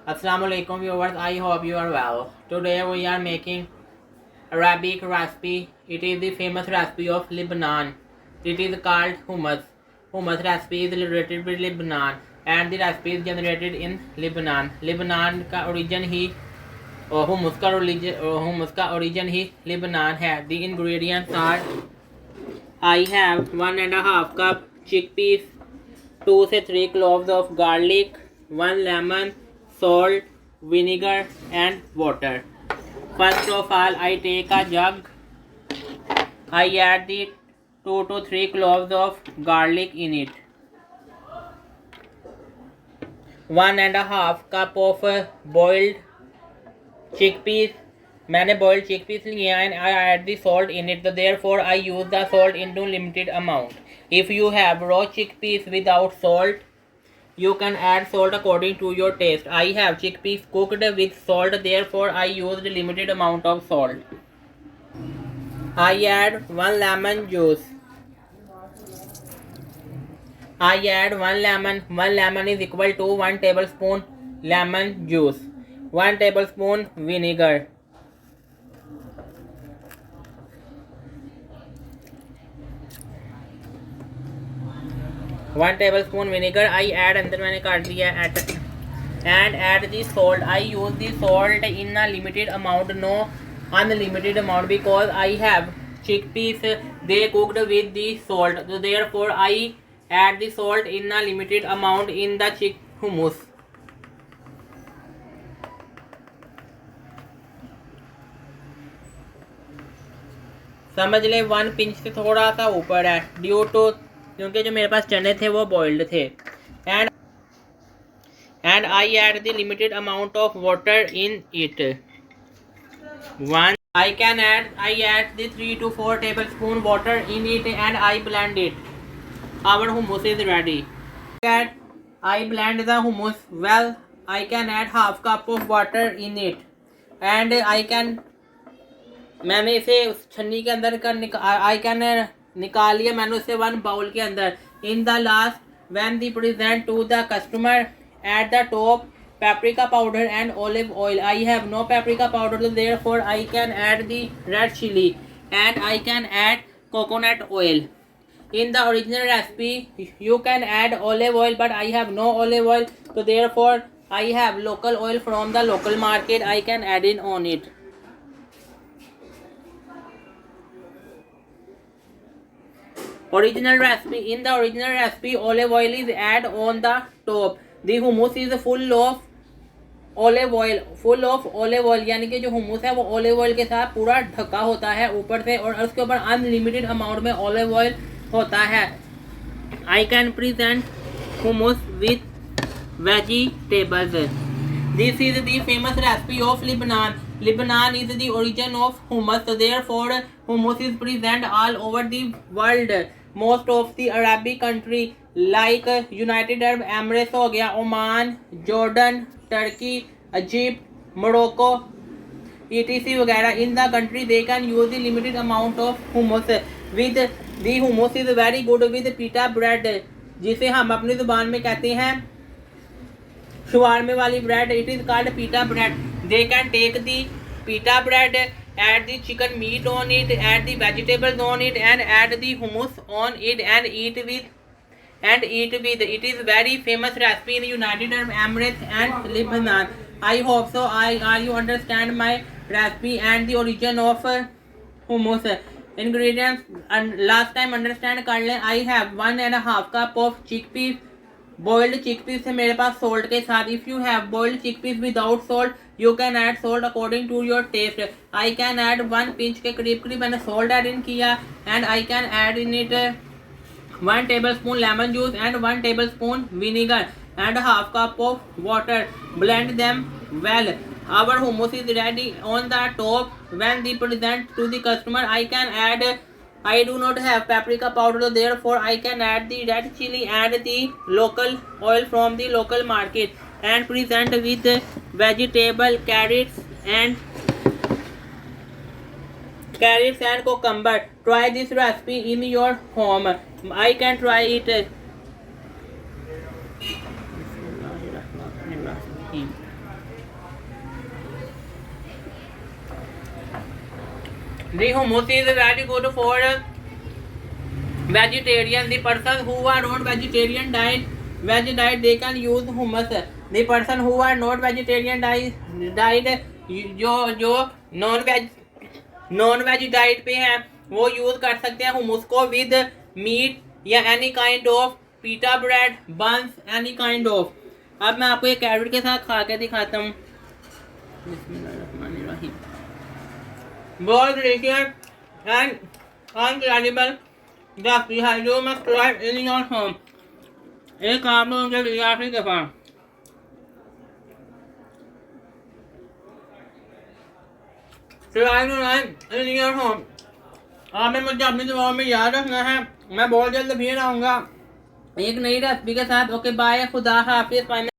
Assalamualaikum viewers, I hope you are well. Today we are making Arabic recipe. It is the famous recipe of Lebanon. It is called hummus. Hummus recipe is related with Lebanon and the recipe is generated in Lebanon. Lebanon का origin ही hummus का origin ही Lebanon है. The ingredients are I have 1.5 cup chickpeas, 2 से 3 cloves of garlic, 1 lemon, salt, vinegar and water. First of all, I take a jug. I add the 2 to 3 cloves of garlic in it. 1.5 cup of boiled chickpeas. मैंने boiled chickpeas लिए and I add the salt in it. Therefore, I use the salt into limited amount. If you have raw chickpeas without salt, you can add salt according to your taste. I have chickpeas cooked with salt, therefore I used limited amount of salt. I add 1 lemon juice. I add 1 lemon. 1 lemon is equal to 1 tablespoon lemon juice. 1 tablespoon vinegar. 1 tablespoon vinegar I add अंदर मैंने काट दिया and add the salt. I use the salt in a limited amount, no unlimited amount, because I have chickpeas they cooked with the salt. So therefore I add the salt in a limited amount in the hummus. समझ ले 1 pinch से थोड़ा सा ऊपर है due to क्योंकि जो मेरे पास चने थे वो बॉइल्ड थे. And I add the limited amount of water in it. I add the 3 to 4 tablespoon water in it and I blend it. Our hummus is ready. I blend the hummus well. I can add half cup of water in it and मैंने इसे उस छन्नी के अंदर कर निकाल लिया मैंने उसे 1 बाउल के अंदर. In the last, when the present to the customer, at the top paprika powder and olive oil. I have no paprika powder, so therefore I can add the red chili and I can add coconut oil. In the original recipe you can add olive oil, but I have no olive oil, so therefore I have local oil from the local market. I can add in on it. Original recipe. In the original recipe, olive oil is add on the top. The hummus is full of olive oil. Full of olive oil यानी कि जो hummus है वो olive oil के साथ पूरा ढका होता है ऊपर से और उसके ऊपर unlimited amount में olive oil होता है. I can present hummus with vegetables. This is the famous recipe of Lebanon. Lebanon is the origin of hummus. So therefore, hummus is present all over the world. Most of the Arabic country like United Arab Emirates हो गया, Oman, Jordan, Turkey, Egypt, Morocco, etc वगैरह. In the country they can use the limited amount of hummus. With the hummus is very good with pita bread, जिसे हम अपनी जुबान में कहते हैं शवारमे वाली bread. It is called pita bread. They can take the pita bread, add the chicken meat on it, add the vegetables on it and add the hummus on it and eat with. It is very famous recipe in the United Arab Emirates and Lebanon. I hope so. You understand my recipe and the origin of hummus. Ingredients and last time understand कर लें. I have 1.5 cup of chickpeas. Boiled chickpeas है मेरे पास salt के साथ. If you have boiled chickpeas without salt, you can add salt according to your taste. I can add 1 pinch के करीब मैंने salt add in किया and I can add in it 1 tablespoon lemon juice and 1 tablespoon vinegar and half cup of water. Blend them well. Our hummus is ready. On the top, when they present to the customer, I do not have paprika powder, therefore I can add the red chili and the local oil from the local market and present with vegetable carrots and cucumber. Try this recipe in your home. I can try it. The hummus is very good for vegetarian. The person who are on vegetarian diet, veg diet, they can use hummus. The person who are not vegetarian diet जो non veg diet पे है वो use कर सकते हैं hummus को with meat या any kind of pita bread buns any kind of. अब मैं आपको एक कैरेट के साथ खा के दिखाता हूँ। बहुत डिलीशियस एंड अनक्रेडिबल रेसिपी है जो मैं ट्राई इन योर होम। एक आप लोगों के लिए आखिरी दफा ट्राई इन योर होम। आपने मुझे अपनी दुआओं में याद रखना है। मैं बहुत जल्द फिर आऊँगा एक नई रेसिपी के साथ। ओके बाय, खुदा हाफिज़।